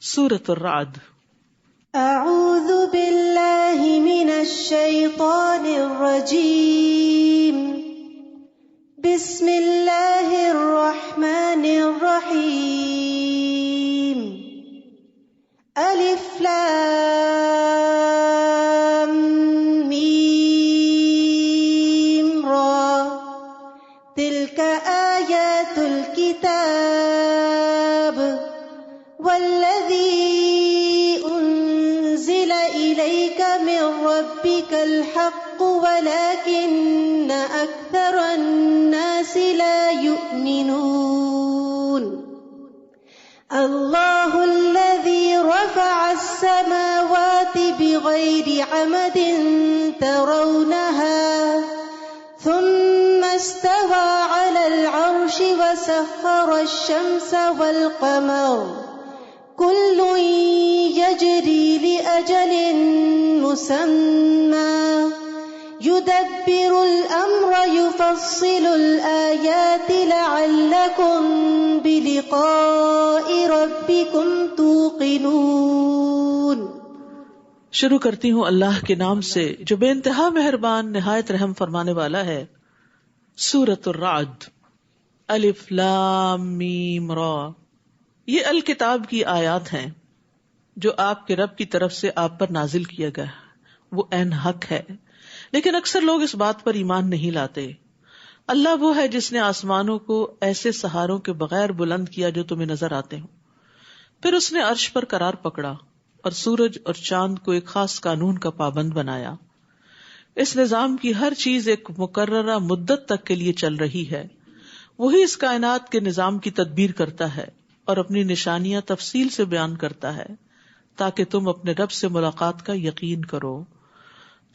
سورۃ الرعد۔ اعوذ باللہ من الشیطان الرجیم، بسم اللہ الرحمن الرحیم، الف لام میم را، تلک آیات الکتاب والذی انزل الیک من ربک الحق ولکن اکثر الناس لا یؤمنون۔ اللہ الذی رفع السماوات بغیر عمد ترونها ثم استوى على العرش وسخر الشمس والقمر كل يجري لأجل مسمى يدبر الأمر يفصل الآيات لعلكم بلقاء ربكم توقنون۔ شروع کرتی ہوں اللہ کے نام سے جو بے انتہا مہربان نہایت رحم فرمانے والا ہے۔ سورۃ الرعد، الف لام میم را، یہ الکتاب کی آیات ہیں جو آپ کے رب کی طرف سے آپ پر نازل کیا گیا، وہ عین حق ہے، لیکن اکثر لوگ اس بات پر ایمان نہیں لاتے۔ اللہ وہ ہے جس نے آسمانوں کو ایسے سہاروں کے بغیر بلند کیا جو تمہیں نظر آتے ہوں، پھر اس نے عرش پر قرار پکڑا اور سورج اور چاند کو ایک خاص قانون کا پابند بنایا۔ اس نظام کی ہر چیز ایک مقررہ مدت تک کے لیے چل رہی ہے۔ وہی اس کائنات کے نظام کی تدبیر کرتا ہے اور اپنی نشانیاں تفصیل سے بیان کرتا ہے تاکہ تم اپنے رب سے ملاقات کا یقین کرو۔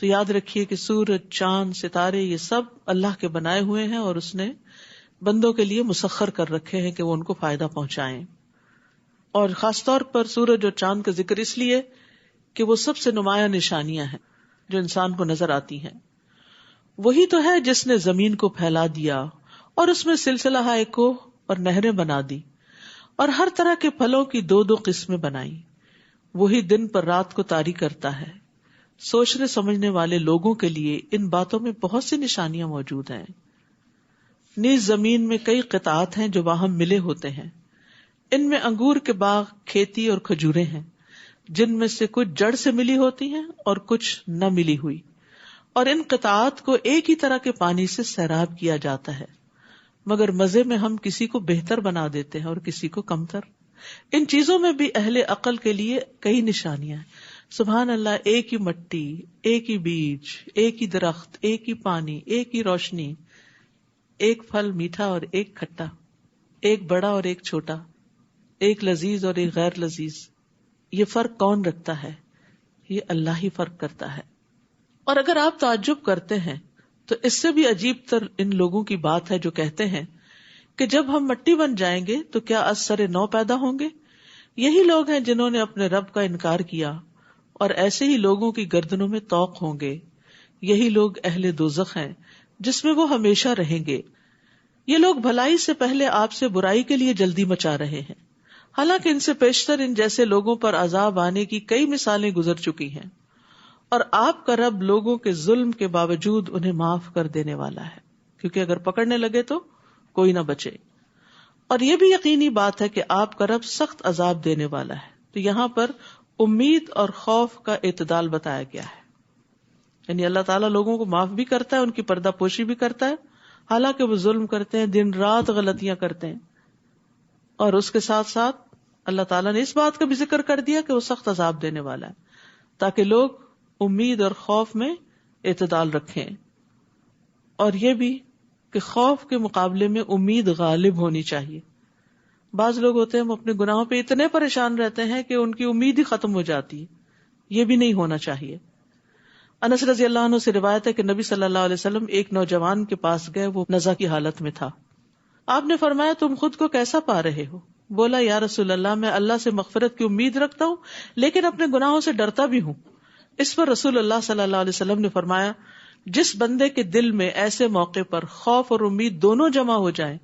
تو یاد رکھیے کہ سورج، چاند، ستارے یہ سب اللہ کے بنائے ہوئے ہیں اور اس نے بندوں کے لیے مسخر کر رکھے ہیں کہ وہ ان کو فائدہ پہنچائیں۔ اور خاص طور پر سورج اور چاند کا ذکر اس لیے کہ وہ سب سے نمایاں نشانیاں ہیں جو انسان کو نظر آتی ہیں۔ وہی تو ہے جس نے زمین کو پھیلا دیا اور اس میں سلسلہ کوہ اور نہریں بنا دی اور ہر طرح کے پھلوں کی دو دو قسمیں بنائی۔ وہی دن پر رات کو طاری کرتا ہے۔ سوچنے سمجھنے والے لوگوں کے لیے ان باتوں میں بہت سی نشانیاں موجود ہیں۔ نیز زمین میں کئی قطعات ہیں جو باہم ملے ہوتے ہیں۔ ان میں انگور کے باغ، کھیتی اور کھجوریں ہیں جن میں سے کچھ جڑ سے ملی ہوتی ہیں اور کچھ نہ ملی ہوئی، اور ان قطعات کو ایک ہی طرح کے پانی سے سیراب کیا جاتا ہے، مگر مزے میں ہم کسی کو بہتر بنا دیتے ہیں اور کسی کو کمتر۔ ان چیزوں میں بھی اہل عقل کے لیے کئی نشانیاں ہیں۔ سبحان اللہ، ایک ہی مٹی، ایک ہی بیج، ایک ہی درخت، ایک ہی پانی، ایک ہی روشنی، ایک پھل میٹھا اور ایک کھٹا، ایک بڑا اور ایک چھوٹا، ایک لذیذ اور ایک غیر لذیذ۔ یہ فرق کون رکھتا ہے؟ یہ اللہ ہی فرق کرتا ہے۔ اور اگر آپ تعجب کرتے ہیں تو اس سے بھی عجیب تر ان لوگوں کی بات ہے جو کہتے ہیں کہ جب ہم مٹی بن جائیں گے تو کیا از سر نو پیدا ہوں گے؟ یہی لوگ ہیں جنہوں نے اپنے رب کا انکار کیا، اور ایسے ہی لوگوں کی گردنوں میں طوق ہوں گے۔ یہی لوگ اہل دوزخ ہیں جس میں وہ ہمیشہ رہیں گے۔ یہ لوگ بھلائی سے پہلے آپ سے برائی کے لیے جلدی مچا رہے ہیں، حالانکہ ان سے پیشتر ان جیسے لوگوں پر عذاب آنے کی کئی مثالیں گزر چکی ہیں، اور آپ کا رب لوگوں کے ظلم کے باوجود انہیں معاف کر دینے والا ہے، کیونکہ اگر پکڑنے لگے تو کوئی نہ بچے۔ اور یہ بھی یقینی بات ہے کہ آپ کا رب سخت عذاب دینے والا ہے۔ تو یہاں پر امید اور خوف کا اعتدال بتایا گیا ہے، یعنی اللہ تعالیٰ لوگوں کو معاف بھی کرتا ہے، ان کی پردہ پوشی بھی کرتا ہے، حالانکہ وہ ظلم کرتے ہیں، دن رات غلطیاں کرتے ہیں۔ اور اس کے ساتھ ساتھ اللہ تعالیٰ نے اس بات کا بھی ذکر کر دیا کہ وہ سخت عذاب دینے والا ہے، تاکہ لوگ امید اور خوف میں اعتدال رکھیں۔ اور یہ بھی کہ خوف کے مقابلے میں امید غالب ہونی چاہیے۔ بعض لوگ ہوتے ہیں وہ اپنے گناہوں پہ اتنے پریشان رہتے ہیں کہ ان کی امید ہی ختم ہو جاتی ہے، یہ بھی نہیں ہونا چاہیے۔ انس رضی اللہ عنہ سے روایت ہے کہ نبی صلی اللہ علیہ وسلم ایک نوجوان کے پاس گئے، وہ نزع کی حالت میں تھا۔ آپ نے فرمایا تم خود کو کیسا پا رہے ہو؟ بولا یا رسول اللہ میں اللہ سے مغفرت کی امید رکھتا ہوں لیکن اپنے گناہوں سے ڈرتا بھی ہوں۔ اس پر رسول اللہ صلی اللہ علیہ وسلم نے فرمایا جس بندے کے دل میں ایسے موقع پر خوف اور امید دونوں جمع ہو جائیں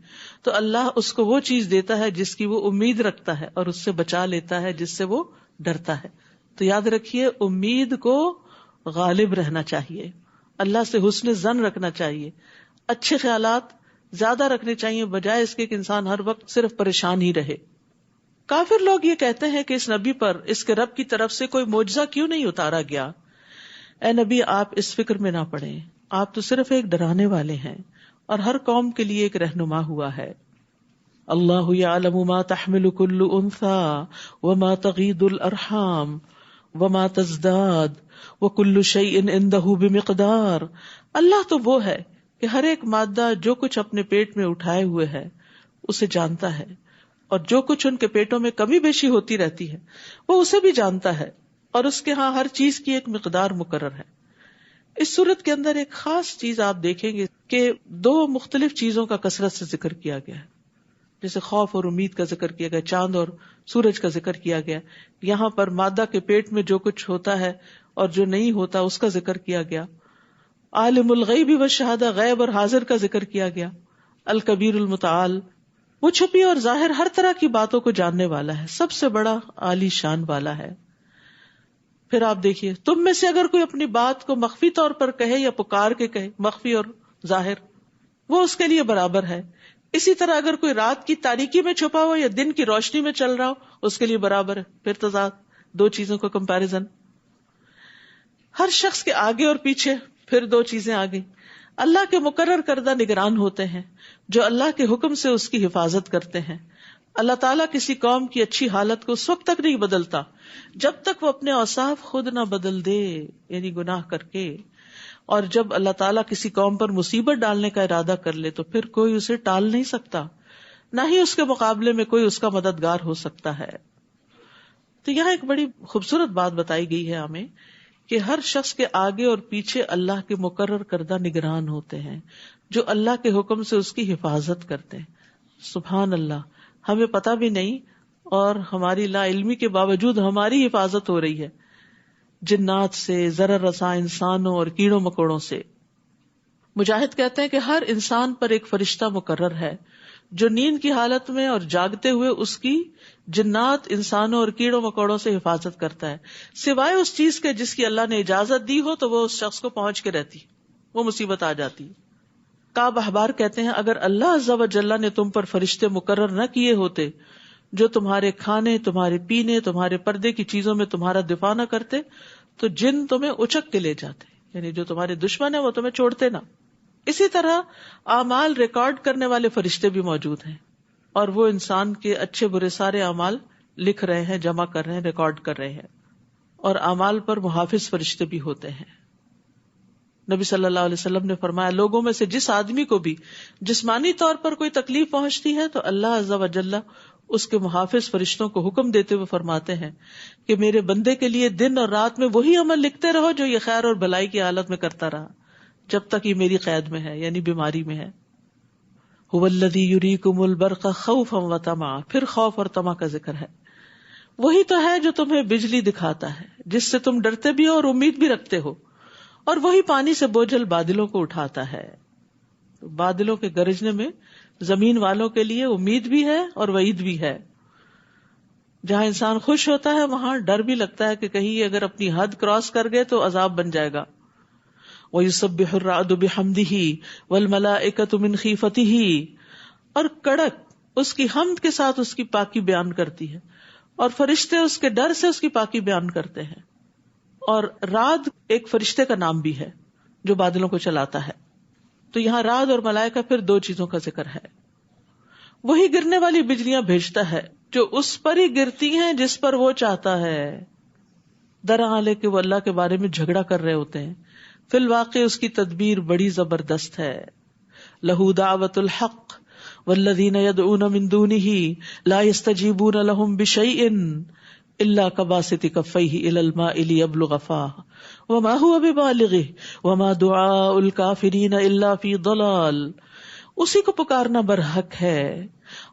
تو اللہ اس کو وہ چیز دیتا ہے جس کی وہ امید رکھتا ہے اور اس سے بچا لیتا ہے جس سے وہ ڈرتا ہے. تو یاد رکھیے امید کو غالب رہنا چاہیے, اللہ سے حسن ظن رکھنا چاہیے, اچھے خیالات زیادہ رکھنے چاہیے بجائے اس کے کہ انسان ہر وقت صرف پریشان ہی رہے. کافر لوگ یہ کہتے ہیں کہ اس نبی پر اس کے رب کی طرف سے کوئی معجزہ کیوں نہیں اتارا گیا؟ اے نبی آپ اس فکر میں نہ پڑیں, آپ تو صرف ایک ڈرانے والے ہیں اور ہر قوم کے لیے ایک رہنما ہوا ہے. اللہ یعلم ما تحمل كل انثى وما تغیض الارحام وما تزداد وكل شيء عنده بمقدار. اللہ تو وہ ہے کہ ہر ایک مادہ جو کچھ اپنے پیٹ میں اٹھائے ہوئے ہے اسے جانتا ہے, اور جو کچھ ان کے پیٹوں میں کمی بیشی ہوتی رہتی ہے وہ اسے بھی جانتا ہے, اور اس کے ہاں ہر چیز کی ایک مقدار مقرر ہے. اس صورت کے اندر ایک خاص چیز آپ دیکھیں گے کہ دو مختلف چیزوں کا کثرت سے ذکر کیا گیا ہے. جیسے خوف اور امید کا ذکر کیا گیا, چاند اور سورج کا ذکر کیا گیا, یہاں پر مادہ کے پیٹ میں جو کچھ ہوتا ہے اور جو نہیں ہوتا اس کا ذکر کیا گیا. عالم الغیب والشہادہ, غیب اور حاضر کا ذکر کیا گیا. الکبیر المتعال, وہ چھپی اور ظاہر ہر طرح کی باتوں کو جاننے والا ہے, سب سے بڑا عالی شان والا ہے. پھر آپ دیکھیے تم میں سے اگر کوئی اپنی بات کو مخفی طور پر کہے یا پکار کے کہے, مخفی اور ظاہر, وہ اس کے لیے برابر ہے. اسی طرح اگر کوئی رات کی تاریکی میں چھپا ہو یا دن کی روشنی میں چل رہا ہو اس کے لیے برابر ہے. پھر تضاد, دو چیزوں کا کمپیریزن. ہر شخص کے آگے اور پیچھے پھر دو چیزیں آ گئی. اللہ کے مقرر کردہ نگران ہوتے ہیں جو اللہ کے حکم سے اس کی حفاظت کرتے ہیں. اللہ تعالیٰ کسی قوم کی اچھی حالت کو اس وقت تک نہیں بدلتا جب تک وہ اپنے اوصاف خود نہ بدل دے, یعنی گناہ کر کے. اور جب اللہ تعالیٰ کسی قوم پر مصیبت ڈالنے کا ارادہ کر لے تو پھر کوئی اسے ٹال نہیں سکتا, نہ ہی اس کے مقابلے میں کوئی اس کا مددگار ہو سکتا ہے. تو یہاں ایک بڑی خوبصورت بات بتائی گئی ہے ہمیں کہ ہر شخص کے آگے اور پیچھے اللہ کے مقرر کردہ نگران ہوتے ہیں جو اللہ کے حکم سے اس کی حفاظت کرتے ہیں. سبحان اللہ, ہمیں پتہ بھی نہیں اور ہماری لا علمی کے باوجود ہماری حفاظت ہو رہی ہے جنات سے, ضرر رساں انسانوں اور کیڑوں مکوڑوں سے. مجاہد کہتے ہیں کہ ہر انسان پر ایک فرشتہ مقرر ہے جو نیند کی حالت میں اور جاگتے ہوئے اس کی جنات, انسانوں اور کیڑوں مکوڑوں سے حفاظت کرتا ہے, سوائے اس چیز کے جس کی اللہ نے اجازت دی ہو تو وہ اس شخص کو پہنچ کے رہتی, وہ مصیبت آ جاتی. کعب احبار کہتے ہیں اگر اللہ عز و جل نے تم پر فرشتے مقرر نہ کیے ہوتے جو تمہارے کھانے, تمہارے پینے, تمہارے پردے کی چیزوں میں تمہارا دفاع نہ کرتے تو جن تمہیں اچک کے لے جاتے, یعنی جو تمہارے دشمن ہیں وہ تمہیں چھوڑتے نہ. اسی طرح اعمال ریکارڈ کرنے والے فرشتے بھی موجود ہیں اور وہ انسان کے اچھے برے سارے اعمال لکھ رہے ہیں, جمع کر رہے ہیں, ریکارڈ کر رہے ہیں. اور اعمال پر محافظ فرشتے بھی ہوتے ہیں. نبی صلی اللہ علیہ وسلم نے فرمایا لوگوں میں سے جس آدمی کو بھی جسمانی طور پر کوئی تکلیف پہنچتی ہے تو اللہ عز و جل اس کے محافظ فرشتوں کو حکم دیتے ہوئے فرماتے ہیں کہ میرے بندے کے لیے دن اور رات میں وہی عمل لکھتے رہو جو یہ خیر اور بھلائی کی حالت میں کرتا رہا جب تک یہ میری قید میں ہے, یعنی بیماری میں ہے. هو الذی یریکم البرق خوفا وطمعا, پھر خوف اور طمع کا ذکر ہے. وہی تو ہے جو تمہیں بجلی دکھاتا ہے جس سے تم ڈرتے بھی ہو اور امید بھی رکھتے ہو, اور وہی پانی سے بوجھل بادلوں کو اٹھاتا ہے. بادلوں کے گرجنے میں زمین والوں کے لیے امید بھی ہے اور وعید بھی ہے. جہاں انسان خوش ہوتا ہے وہاں ڈر بھی لگتا ہے کہ کہیں اگر اپنی حد کراس کر گئے تو عذاب بن جائے گا. وَيُسَبِّحُ الرَّعْدُ بِحَمْدِهِ وَالْمَلَائِكَةُ مِنْ خِيفَتِهِ, اور کڑک اس کی حمد کے ساتھ اس کی پاکی بیان کرتی ہے اور فرشتے اس کے ڈر سے اس کی پاکی بیان کرتے ہیں. اور رعد ایک فرشتے کا نام بھی ہے جو بادلوں کو چلاتا ہے. تو یہاں رعد اور ملائکہ پھر دو چیزوں کا ذکر ہے. وہی گرنے والی بجلیاں بھیجتا ہے جو اس پر ہی گرتی ہیں جس پر وہ چاہتا ہے. درحالے کہ وہ اللہ کے بارے میں جھگڑا کر رہے ہوتے ہیں, فی الواقع اس کی تدبیر بڑی زبردست ہے. لہو دعوت الحق والذین یدعون من دونہ لا یستجیبون لهم بشیء الا کباسط کفیہ الی الماء لیبلغ فاہ وما هو ببالغہ وما دعاء الکافرین الا فی ضلال. اسی کو پکارنا برحق ہے,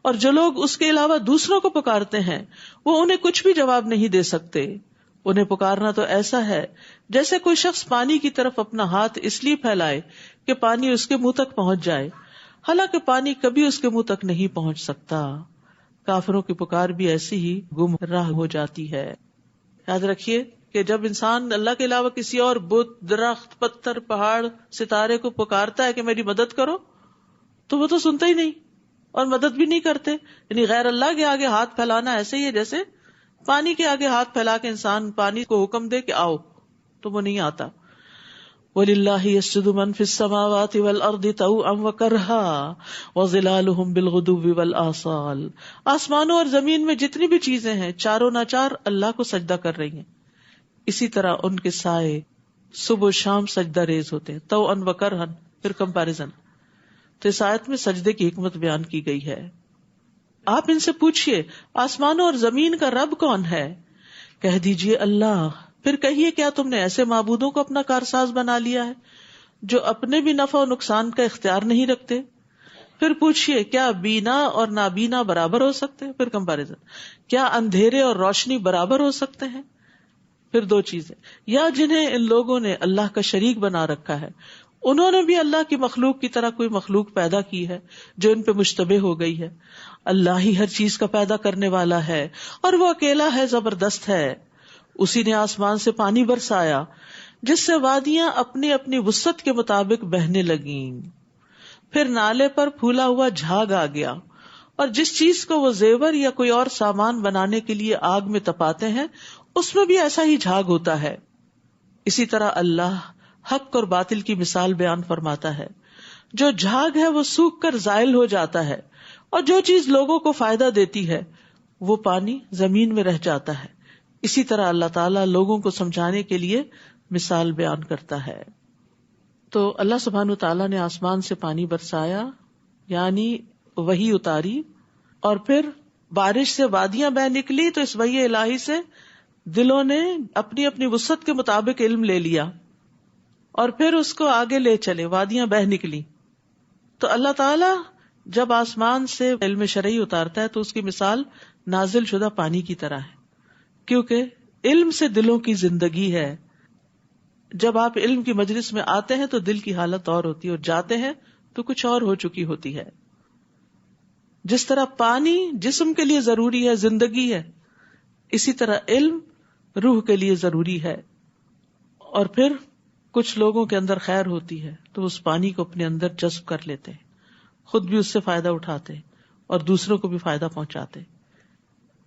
اور جو لوگ اس کے علاوہ دوسروں کو پکارتے ہیں وہ انہیں کچھ بھی جواب نہیں دے سکتے, انہیں پکارنا تو ایسا ہے جیسے کوئی شخص پانی کی طرف اپنا ہاتھ اس لیے پھیلائے کہ پانی اس کے منہ تک پہنچ جائے، حالانکہ پانی کبھی اس کے منہ تک نہیں پہنچ سکتا۔ کافروں کی پکار بھی ایسی ہی گمراہ ہو جاتی ہے۔ یاد رکھیے کہ جب انسان اللہ کے علاوہ کسی اور بت، درخت، پتھر، پہاڑ، ستارے کو پکارتا ہے کہ میری مدد کرو، تو وہ تو سنتا ہی نہیں اور مدد بھی نہیں کرتے۔ یعنی غیر اللہ کے آگے ہاتھ پھیلانا ایسے ہی ہے جیسے پانی کے آگے ہاتھ پھیلا کے انسان پانی کو حکم دے کہ آؤ، تو وہ نہیں آتا۔ وَلِلَّهِ يَسْجُدُ مَن فِي السَّمَاوَاتِ وَالْأَرْضِ طَوْعًا وَكَرْهًا وَظِلَالُهُم بِالْغُدُوِّ وَالْآصَالِ، آسمانوں اور زمین میں جتنی بھی چیزیں ہیں چاروں ناچار اللہ کو سجدہ کر رہی ہیں، اسی طرح ان کے سائے صبح و شام سجدہ ریز ہوتے ہیں۔ طَوْعًا وَكَرْهًا، پھر کمپیریزن۔ تو اس آیت میں سجدے کی حکمت بیان کی گئی ہے۔ آپ ان سے پوچھئے آسمانوں اور زمین کا رب کون ہے؟ کہہ دیجئے اللہ۔ پھر کہیے کیا تم نے ایسے معبودوں کو اپنا کارساز بنا لیا ہے جو اپنے بھی نفع و نقصان کا اختیار نہیں رکھتے؟ پھر پوچھئے کیا بینا اور نابینا برابر ہو سکتے ہیں؟ پھر کمپیریزن۔ کیا اندھیرے اور روشنی برابر ہو سکتے ہیں؟ پھر دو چیزیں، یا جنہیں ان لوگوں نے اللہ کا شریک بنا رکھا ہے، انہوں نے بھی اللہ کی مخلوق کی طرح کوئی مخلوق پیدا کی ہے جو ان پہ مشتبہ ہو گئی ہے۔ اللہ ہی ہر چیز کا پیدا کرنے والا ہے اور وہ اکیلا ہے، زبردست ہے۔ اسی نے آسمان سے پانی برسایا جس سے وادیاں اپنی اپنی وسعت کے مطابق بہنے لگیں، پھر نالے پر پھولا ہوا جھاگ آ گیا، اور جس چیز کو وہ زیور یا کوئی اور سامان بنانے کے لیے آگ میں تپاتے ہیں اس میں بھی ایسا ہی جھاگ ہوتا ہے۔ اسی طرح اللہ حق اور باطل کی مثال بیان فرماتا ہے۔ جو جھاگ ہے وہ سوکھ کر زائل ہو جاتا ہے، اور جو چیز لوگوں کو فائدہ دیتی ہے وہ پانی زمین میں رہ جاتا ہے۔ اسی طرح اللہ تعالیٰ لوگوں کو سمجھانے کے لیے مثال بیان کرتا ہے۔ تو اللہ سبحانہ تعالیٰ نے آسمان سے پانی برسایا، یعنی وحی اتاری، اور پھر بارش سے وادیاں بہ نکلی، تو اس وحی الہی سے دلوں نے اپنی اپنی وسعت کے مطابق علم لے لیا اور پھر اس کو آگے لے چلے، وادیاں بہ نکلی۔ تو اللہ تعالیٰ جب آسمان سے علم شرعی اتارتا ہے تو اس کی مثال نازل شدہ پانی کی طرح ہے، کیونکہ علم سے دلوں کی زندگی ہے۔ جب آپ علم کی مجلس میں آتے ہیں تو دل کی حالت اور ہوتی ہے، اور جاتے ہیں تو کچھ اور ہو چکی ہوتی ہے۔ جس طرح پانی جسم کے لیے ضروری ہے، زندگی ہے، اسی طرح علم روح کے لیے ضروری ہے۔ اور پھر کچھ لوگوں کے اندر خیر ہوتی ہے تو اس پانی کو اپنے اندر جذب کر لیتے ہیں، خود بھی اس سے فائدہ اٹھاتے اور دوسروں کو بھی فائدہ پہنچاتے۔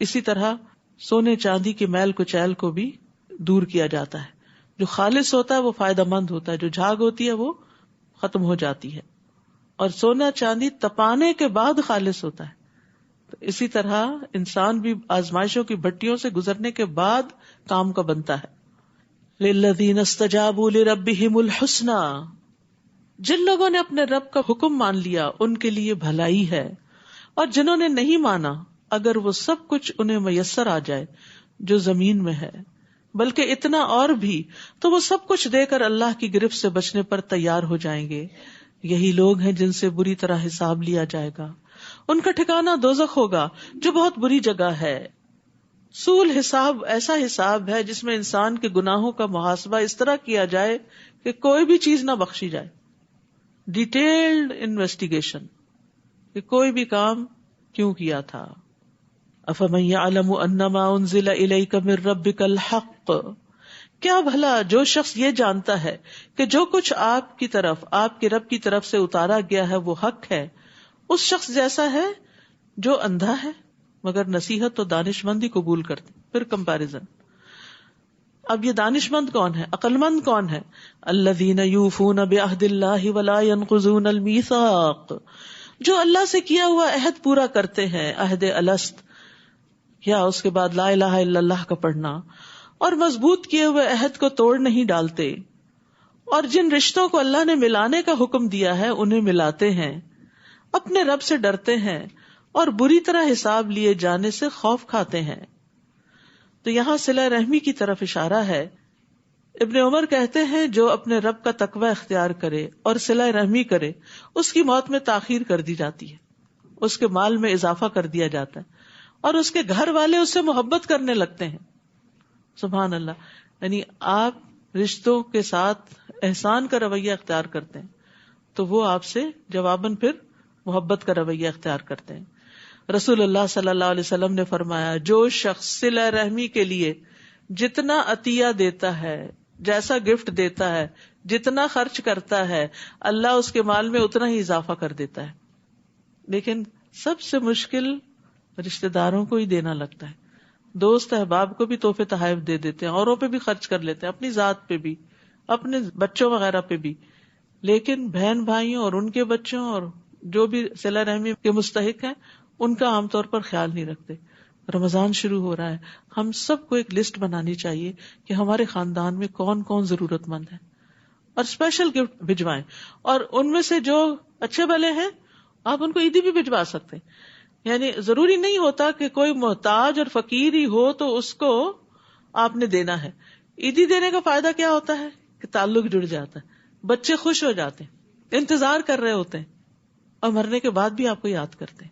اسی طرح سونے چاندی کے میل کچیل کو بھی دور کیا جاتا ہے۔ جو خالص ہوتا ہے وہ فائدہ مند ہوتا ہے، جو جھاگ ہوتی ہے وہ ختم ہو جاتی ہے، اور سونا چاندی تپانے کے بعد خالص ہوتا ہے۔ تو اسی طرح انسان بھی آزمائشوں کی بھٹیوں سے گزرنے کے بعد کام کا بنتا ہے۔ للذین استجابوا لربہم الحسنی، جن لوگوں نے اپنے رب کا حکم مان لیا ان کے لیے بھلائی ہے، اور جنہوں نے نہیں مانا اگر وہ سب کچھ انہیں میسر آ جائے جو زمین میں ہے، بلکہ اتنا اور بھی، تو وہ سب کچھ دے کر اللہ کی گرفت سے بچنے پر تیار ہو جائیں گے۔ یہی لوگ ہیں جن سے بری طرح حساب لیا جائے گا، ان کا ٹھکانہ دوزخ ہوگا جو بہت بری جگہ ہے۔ سول حساب ایسا حساب ہے جس میں انسان کے گناہوں کا محاسبہ اس طرح کیا جائے کہ کوئی بھی چیز نہ بخشی جائے، ڈیٹیلڈ انویسٹیگیشن کہ کوئی بھی کام کیوں کیا تھا۔ افمن یعلم انما انزل الیک من ربک الحق، کیا بھلا جو شخص یہ جانتا ہے کہ جو کچھ آپ کی طرف، آپ کے رب کی طرف سے اتارا گیا ہے وہ حق ہے، اس شخص جیسا ہے جو اندھا ہے مگر نصیحت و دانش مندی قبول کرتے۔ پھر کمپیریزن۔ اب یہ دانش مند کون ہے، عقل مند کون ہے؟ الذین یوفون بعہد اللہ ولا ینقضون المیثاق، جو اللہ سے کیا ہوا عہد پورا کرتے ہیں، عہد الست یا اس کے بعد لا الہ الا اللہ کا پڑھنا، اور مضبوط کیے ہوئے عہد کو توڑ نہیں ڈالتے، اور جن رشتوں کو اللہ نے ملانے کا حکم دیا ہے انہیں ملاتے ہیں، اپنے رب سے ڈرتے ہیں اور بری طرح حساب لیے جانے سے خوف کھاتے ہیں۔ تو یہاں صلہ رحمی کی طرف اشارہ ہے۔ ابن عمر کہتے ہیں جو اپنے رب کا تقوی اختیار کرے اور صلہ رحمی کرے اس کی موت میں تاخیر کر دی جاتی ہے، اس کے مال میں اضافہ کر دیا جاتا ہے، اور اس کے گھر والے اس سے محبت کرنے لگتے ہیں۔ سبحان اللہ. یعنی آپ رشتوں کے ساتھ احسان کا رویہ اختیار کرتے ہیں تو وہ آپ سے جواباً پھر محبت کا رویہ اختیار کرتے ہیں. رسول اللہ صلی اللہ علیہ وسلم نے فرمایا جو شخص صلہ رحمی کے لیے جتنا عطیہ دیتا ہے, جیسا گفٹ دیتا ہے, جتنا خرچ کرتا ہے, اللہ اس کے مال میں اتنا ہی اضافہ کر دیتا ہے. لیکن سب سے مشکل رشتہ داروں کو ہی دینا لگتا ہے. دوست احباب کو بھی تحفے تحائف دے دیتے ہیں, اوروں پہ بھی خرچ کر لیتے ہیں, اپنی ذات پہ بھی, اپنے بچوں وغیرہ پہ بھی. لیکن بہن بھائیوں اور ان کے بچوں اور جو بھی صلہ رحمی کے مستحق ہیں ان کا عام طور پر خیال نہیں رکھتے. رمضان شروع ہو رہا ہے, ہم سب کو ایک لسٹ بنانی چاہیے کہ ہمارے خاندان میں کون کون ضرورت مند ہے, اور اسپیشل گفٹ بھجوائیں. اور ان میں سے جو اچھے بھلے ہیں آپ ان کو عیدی بھی بھجوا سکتے ہیں. یعنی ضروری نہیں ہوتا کہ کوئی محتاج اور فقیر ہی ہو تو اس کو آپ نے دینا ہے. عیدی دینے کا فائدہ کیا ہوتا ہے کہ تعلق جڑ جاتا ہے, بچے خوش ہو جاتے ہیں, انتظار کر رہے ہوتے ہیں, اور مرنے کے بعد بھی آپ کو یاد کرتے ہیں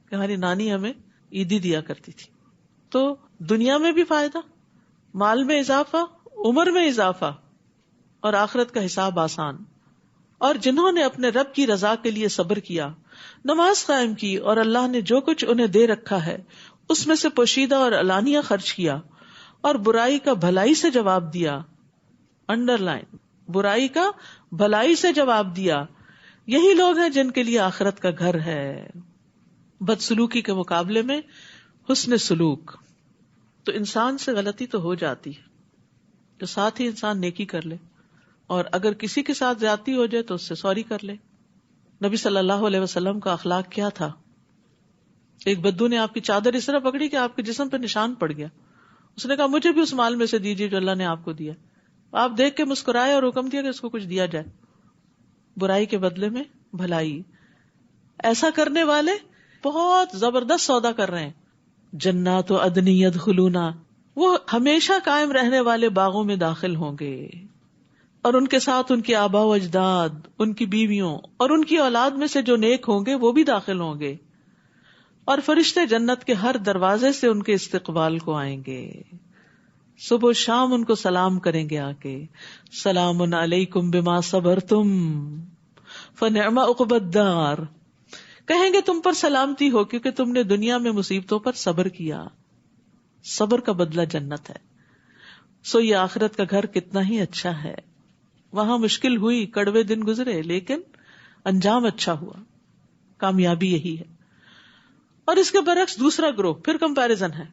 کہ ہماری نانی ہمیں عیدی دیا کرتی تھی. تو دنیا میں بھی فائدہ, مال میں اضافہ, عمر میں اضافہ, اور آخرت کا حساب آسان. اور جنہوں نے اپنے رب کی رضا کے لیے صبر کیا, نماز قائم کی, اور اللہ نے جو کچھ انہیں دے رکھا ہے اس میں سے پوشیدہ اور علانیہ خرچ کیا, اور برائی کا بھلائی سے جواب دیا, انڈر لائن, برائی کا بھلائی سے جواب دیا, یہی لوگ ہیں جن کے لیے آخرت کا گھر ہے. بدسلوکی کے مقابلے میں حسن سلوک. تو انسان سے غلطی تو ہو جاتی ہے, تو ساتھ ہی انسان نیکی کر لے, اور اگر کسی کے ساتھ زیادتی ہو جائے تو اس سے سوری کر لے. نبی صلی اللہ علیہ وسلم کا اخلاق کیا تھا؟ ایک بدو نے آپ کی چادر اس طرح پکڑی کہ آپ کے جسم پہ نشان پڑ گیا. اس نے کہا مجھے بھی اس مال میں سے دیجیے جو اللہ نے آپ کو دیا. آپ دیکھ کے مسکرائے اور حکم دیا کہ اس کو کچھ دیا جائے. برائی کے بدلے میں بھلائی. ایسا کرنے والے بہت زبردست سودا کر رہے ہیں. جنات عدن یدخلونہا, وہ ہمیشہ قائم رہنے والے باغوں میں داخل ہوں گے, اور ان کے ساتھ ان کے آبا و اجداد, ان کی بیویوں اور ان کی اولاد میں سے جو نیک ہوں گے وہ بھی داخل ہوں گے, اور فرشتے جنت کے ہر دروازے سے ان کے استقبال کو آئیں گے. صبح و شام ان کو سلام کریں گے آ کے, سلام علیکم بما صبرتم فنعم عقبی الدار. کہیں گے تم پر سلامتی ہو کیونکہ تم نے دنیا میں مصیبتوں پر صبر کیا. صبر کا بدلہ جنت ہے. سو یہ آخرت کا گھر کتنا ہی اچھا ہے. وہاں مشکل ہوئی, کڑوے دن گزرے, لیکن انجام اچھا ہوا. کامیابی یہی ہے. اور اس کے برعکس دوسرا گروہ, پھر کمپیرزن ہے,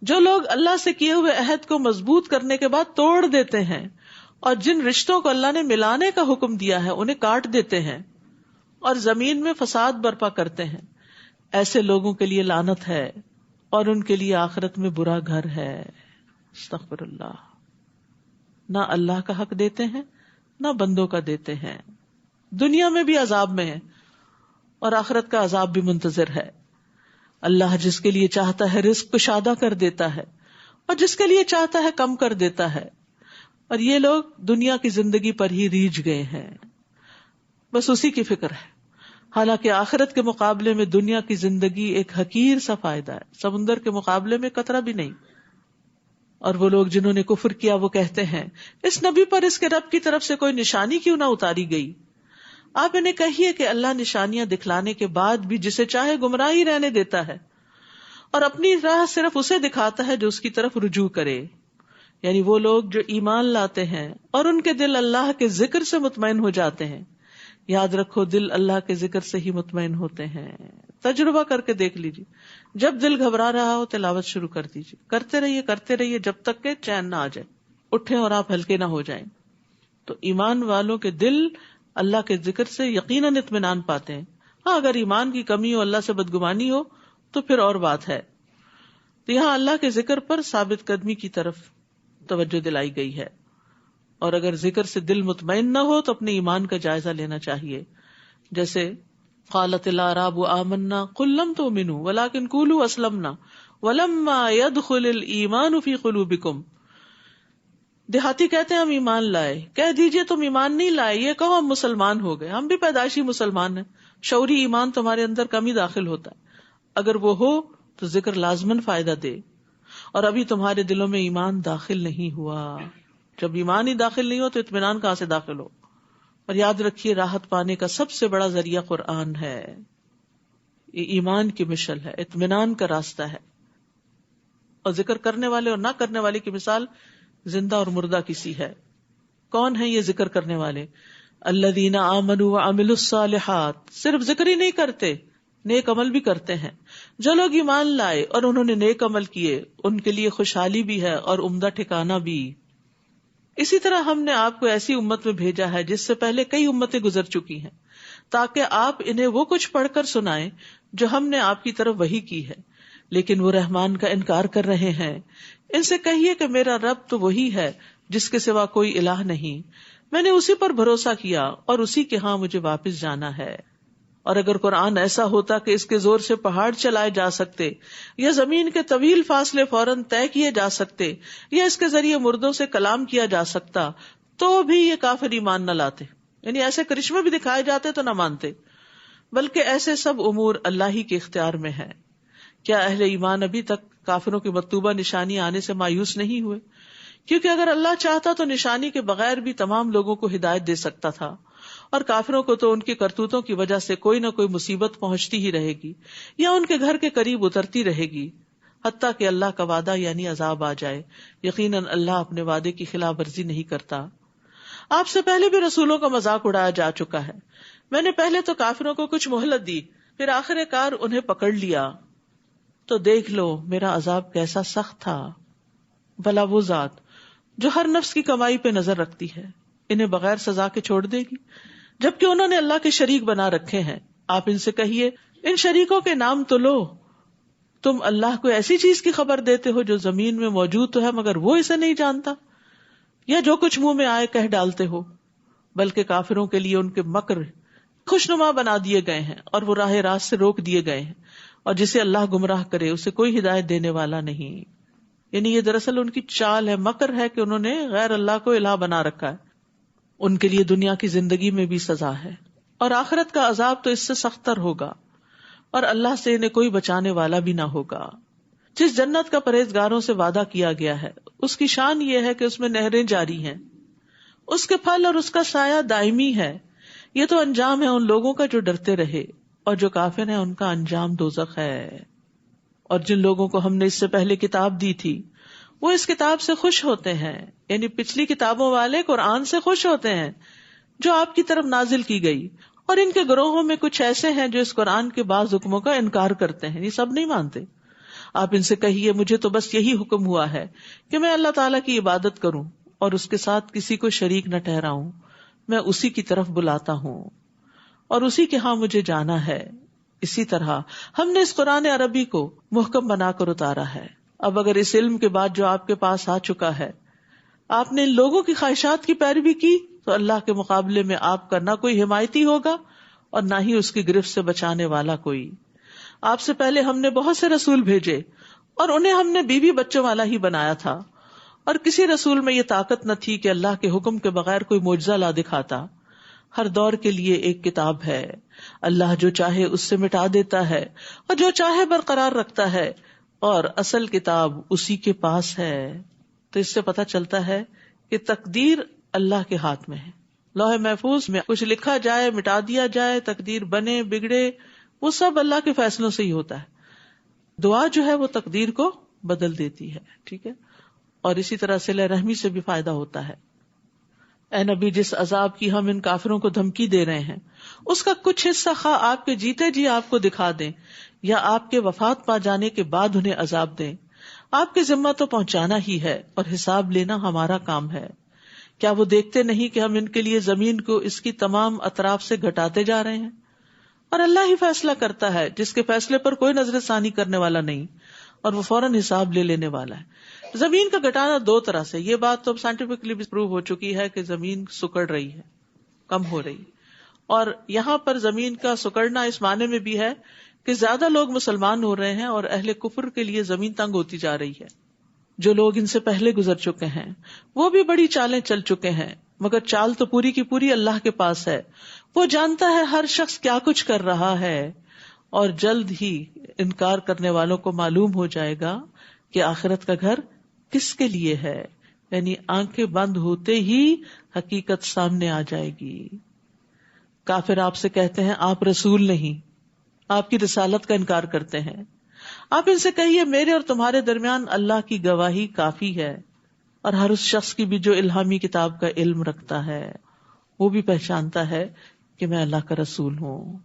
جو لوگ اللہ سے کیے ہوئے عہد کو مضبوط کرنے کے بعد توڑ دیتے ہیں, اور جن رشتوں کو اللہ نے ملانے کا حکم دیا ہے انہیں کاٹ دیتے ہیں, اور زمین میں فساد برپا کرتے ہیں. ایسے لوگوں کے لیے لعنت ہے, اور ان کے لیے آخرت میں برا گھر ہے. استغفر اللہ. نہ اللہ کا حق دیتے ہیں نہ بندوں کا دیتے ہیں. دنیا میں بھی عذاب میں ہے, اور آخرت کا عذاب بھی منتظر ہے. اللہ جس کے لیے چاہتا ہے رزق کشادہ کر دیتا ہے, اور جس کے لیے چاہتا ہے کم کر دیتا ہے. اور یہ لوگ دنیا کی زندگی پر ہی ریجھ گئے ہیں, بس اسی کی فکر ہے. حالانکہ آخرت کے مقابلے میں دنیا کی زندگی ایک حقیر سا فائدہ ہے, سمندر کے مقابلے میں قطرہ بھی نہیں. اور وہ لوگ جنہوں نے کفر کیا وہ کہتے ہیں اس نبی پر اس کے رب کی طرف سے کوئی نشانی کیوں نہ اتاری گئی. آپ انہیں کہیے کہ اللہ نشانیاں دکھلانے کے بعد بھی جسے چاہے گمراہ ہی رہنے دیتا ہے, اور اپنی راہ صرف اسے دکھاتا ہے جو اس کی طرف رجوع کرے. یعنی وہ لوگ جو ایمان لاتے ہیں اور ان کے دل اللہ کے ذکر سے مطمئن ہو جاتے ہیں. یاد رکھو دل اللہ کے ذکر سے ہی مطمئن ہوتے ہیں. تجربہ کر کے دیکھ لیجیے, جب دل گھبرا رہا ہو تلاوت شروع کر دیجیے, کرتے رہیے جب تک کہ چین نہ آ جائے, اٹھیں اور آپ ہلکے نہ ہو جائیں. تو ایمان والوں کے دل اللہ کے ذکر سے یقیناً اطمینان پاتے ہیں. ہاں اگر ایمان کی کمی ہو, اللہ سے بدگمانی ہو تو پھر اور بات ہے. تو یہاں اللہ کے ذکر پر ثابت قدمی کی طرف توجہ دلائی گئی ہے. اور اگر ذکر سے دل مطمئن نہ ہو تو اپنے ایمان کا جائزہ لینا چاہیے. جیسے قالت الاعراب آمنا قل لم تؤمنوا ولکن قولوا اسلمنا ولما يدخل الایمان فی قلوبکم. دیہاتی کہتے ہیں ہم ایمان لائے, کہہ دیجئے تم ایمان نہیں لائے, یہ کہو ہم مسلمان ہو گئے. ہم بھی پیدائشی مسلمان ہیں, شعوری ایمان تمہارے اندر کم ہی داخل ہوتا ہے. اگر وہ ہو تو ذکر لازماً فائدہ دے. اور ابھی تمہارے دلوں میں ایمان داخل نہیں ہوا. جب ایمان ہی داخل نہیں ہو تو اطمینان کہاں سے داخل ہو؟ اور یاد رکھیے راحت پانے کا سب سے بڑا ذریعہ قرآن ہے. یہ ایمان کی مشل ہے، اطمینان کا راستہ ہے. اور ذکر کرنے والے اور نہ کرنے والے کی مثال زندہ اور مردہ کسی ہے. کون ہے یہ ذکر کرنے والے؟ الذین آمنوا وعملوا الصالحات. صرف ذکر ہی نہیں کرتے، نیک عمل بھی کرتے ہیں. جو لوگ ایمان لائے اور انہوں نے نیک عمل کیے ان کے لیے خوشحالی بھی ہے اور عمدہ ٹھکانہ بھی. اسی طرح ہم نے آپ کو ایسی امت میں بھیجا ہے جس سے پہلے کئی امتیں گزر چکی ہیں، تاکہ آپ انہیں وہ کچھ پڑھ کر سنائیں جو ہم نے آپ کی طرف وحی کی ہے، لیکن وہ رحمان کا انکار کر رہے ہیں. ان سے کہیے کہ میرا رب تو وہی ہے جس کے سوا کوئی الہ نہیں، میں نے اسی پر بھروسہ کیا اور اسی کے ہاں مجھے واپس جانا ہے. اور اگر قرآن ایسا ہوتا کہ اس کے زور سے پہاڑ چلائے جا سکتے یا زمین کے طویل فاصلے فوراً طے کیے جا سکتے یا اس کے ذریعے مردوں سے کلام کیا جا سکتا تو بھی یہ کافر ایمان نہ لاتے. یعنی ایسے کرشمے بھی دکھائے جاتے تو نہ مانتے. بلکہ ایسے سب امور اللہ ہی کے اختیار میں ہے. کیا اہل ایمان ابھی تک کافروں کی مطلوبہ نشانی آنے سے مایوس نہیں ہوئے؟ کیونکہ اگر اللہ چاہتا تو نشانی کے بغیر بھی تمام لوگوں کو ہدایت دے سکتا تھا، اور کافروں کو تو ان کی کرتوتوں کی وجہ سے کوئی نہ کوئی مصیبت پہنچتی ہی رہے گی یا ان کے گھر کے قریب اترتی رہے گی، حتیٰ کہ اللہ کا وعدہ یعنی عذاب آ جائے. یقیناً اللہ اپنے وعدے کی خلاف ورزی نہیں کرتا. آپ سے پہلے بھی رسولوں کا مذاق اڑایا جا چکا ہے. میں نے پہلے تو کافروں کو کچھ مہلت دی، پھر آخر کار انہیں پکڑ لیا. تو دیکھ لو میرا عذاب کیسا سخت تھا. بھلا وہ ذات جو ہر نفس کی کمائی پہ نظر رکھتی ہے انہیں بغیر سزا کے چھوڑ دے گی، جبکہ انہوں نے اللہ کے شریک بنا رکھے ہیں. آپ ان سے کہیے ان شریکوں کے نام تو لو. تم اللہ کو ایسی چیز کی خبر دیتے ہو جو زمین میں موجود تو ہے مگر وہ اسے نہیں جانتا، یا جو کچھ منہ میں آئے کہہ ڈالتے ہو. بلکہ کافروں کے لیے ان کے مکر خوشنما بنا دیے گئے ہیں اور وہ راہ راست سے روک دیے گئے ہیں، اور جسے اللہ گمراہ کرے اسے کوئی ہدایت دینے والا نہیں. یعنی یہ دراصل ان کی چال ہے، مکر ہے کہ انہوں نے غیر اللہ کو الہ بنا رکھا ہے. ان کے لیے دنیا کی زندگی میں بھی سزا ہے اور آخرت کا عذاب تو اس سے سخت تر ہوگا، اور اللہ سے انہیں کوئی بچانے والا بھی نہ ہوگا. جس جنت کا پرہیزگاروں سے وعدہ کیا گیا ہے اس کی شان یہ ہے کہ اس میں نہریں جاری ہیں، اس کے پھل اور اس کا سایہ دائمی ہے. یہ تو انجام ہے ان لوگوں کا جو ڈرتے رہے، اور جو کافر ہیں ان کا انجام دوزخ ہے. اور جن لوگوں کو ہم نے اس سے پہلے کتاب دی تھی وہ اس کتاب سے خوش ہوتے ہیں، یعنی پچھلی کتابوں والے قرآن سے خوش ہوتے ہیں جو آپ کی طرف نازل کی گئی. اور ان کے گروہوں میں کچھ ایسے ہیں جو اس قرآن کے بعض حکموں کا انکار کرتے ہیں، یہ سب نہیں مانتے. آپ ان سے کہیے مجھے تو بس یہی حکم ہوا ہے کہ میں اللہ تعالیٰ کی عبادت کروں اور اس کے ساتھ کسی کو شریک نہ ٹھہراؤں. میں اسی کی طرف بلاتا ہوں اور اسی کے ہاں مجھے جانا ہے. اسی طرح ہم نے اس قرآن عربی کو محکم بنا کر اتارا ہے. اب اگر اس علم کے بعد جو آپ کے پاس آ چکا ہے آپ نے ان لوگوں کی خواہشات کی پیروی کی تو اللہ کے مقابلے میں آپ کا نہ کوئی حمایتی ہوگا اور نہ ہی اس کی گرفت سے بچانے والا کوئی. آپ سے پہلے ہم نے بہت سے رسول بھیجے اور انہیں ہم نے بیوی بچوں والا ہی بنایا تھا، اور کسی رسول میں یہ طاقت نہ تھی کہ اللہ کے حکم کے بغیر کوئی معجزہ لا دکھاتا. ہر دور کے لیے ایک کتاب ہے، اللہ جو چاہے اس سے مٹا دیتا ہے اور جو چاہے برقرار رکھتا ہے، اور اصل کتاب اسی کے پاس ہے. تو اس سے پتہ چلتا ہے کہ تقدیر اللہ کے ہاتھ میں ہے. لوح محفوظ میں کچھ لکھا جائے، مٹا دیا جائے، تقدیر بنے بگڑے، وہ سب اللہ کے فیصلوں سے ہی ہوتا ہے. دعا جو ہے وہ تقدیر کو بدل دیتی ہے. ٹھیک ہے. اور اسی طرح صلہ رحمی سے بھی فائدہ ہوتا ہے. اے نبی جس عذاب کی ہم ان کافروں کو دھمکی دے رہے ہیں اس کا کچھ حصہ خواہ آپ کے جیتے جی آپ کو دکھا دیں یا آپ کے وفات پا جانے کے بعد انہیں عذاب دیں. آپ کے ذمہ تو پہنچانا ہی ہے اور حساب لینا ہمارا کام ہے. کیا وہ دیکھتے نہیں کہ ہم ان کے لیے زمین کو اس کی تمام اطراف سے گھٹاتے جا رہے ہیں؟ اور اللہ ہی فیصلہ کرتا ہے جس کے فیصلے پر کوئی نظر ثانی کرنے والا نہیں، اور وہ فوراً حساب لے لینے والا ہے. زمین کا گھٹانا دو طرح سے، یہ بات تو سائنٹیفکلی بھی پروو ہو چکی ہے کہ زمین سکڑ رہی ہے، کم ہو رہی. اور یہاں پر زمین کا سکڑنا اس معنی میں بھی ہے کہ زیادہ لوگ مسلمان ہو رہے ہیں اور اہل کفر کے لیے زمین تنگ ہوتی جا رہی ہے. جو لوگ ان سے پہلے گزر چکے ہیں وہ بھی بڑی چالیں چل چکے ہیں، مگر چال تو پوری کی پوری اللہ کے پاس ہے. وہ جانتا ہے ہر شخص کیا کچھ کر رہا ہے، اور جلد ہی انکار کرنے والوں کو معلوم ہو جائے گا کہ آخرت کا گھر کس کے لیے ہے، یعنی آنکھیں بند ہوتے ہی حقیقت سامنے آ جائے گی. کافر آپ سے کہتے ہیں آپ رسول نہیں، آپ کی رسالت کا انکار کرتے ہیں. آپ ان سے کہیے میرے اور تمہارے درمیان اللہ کی گواہی کافی ہے، اور ہر اس شخص کی بھی جو الہامی کتاب کا علم رکھتا ہے وہ بھی پہچانتا ہے کہ میں اللہ کا رسول ہوں.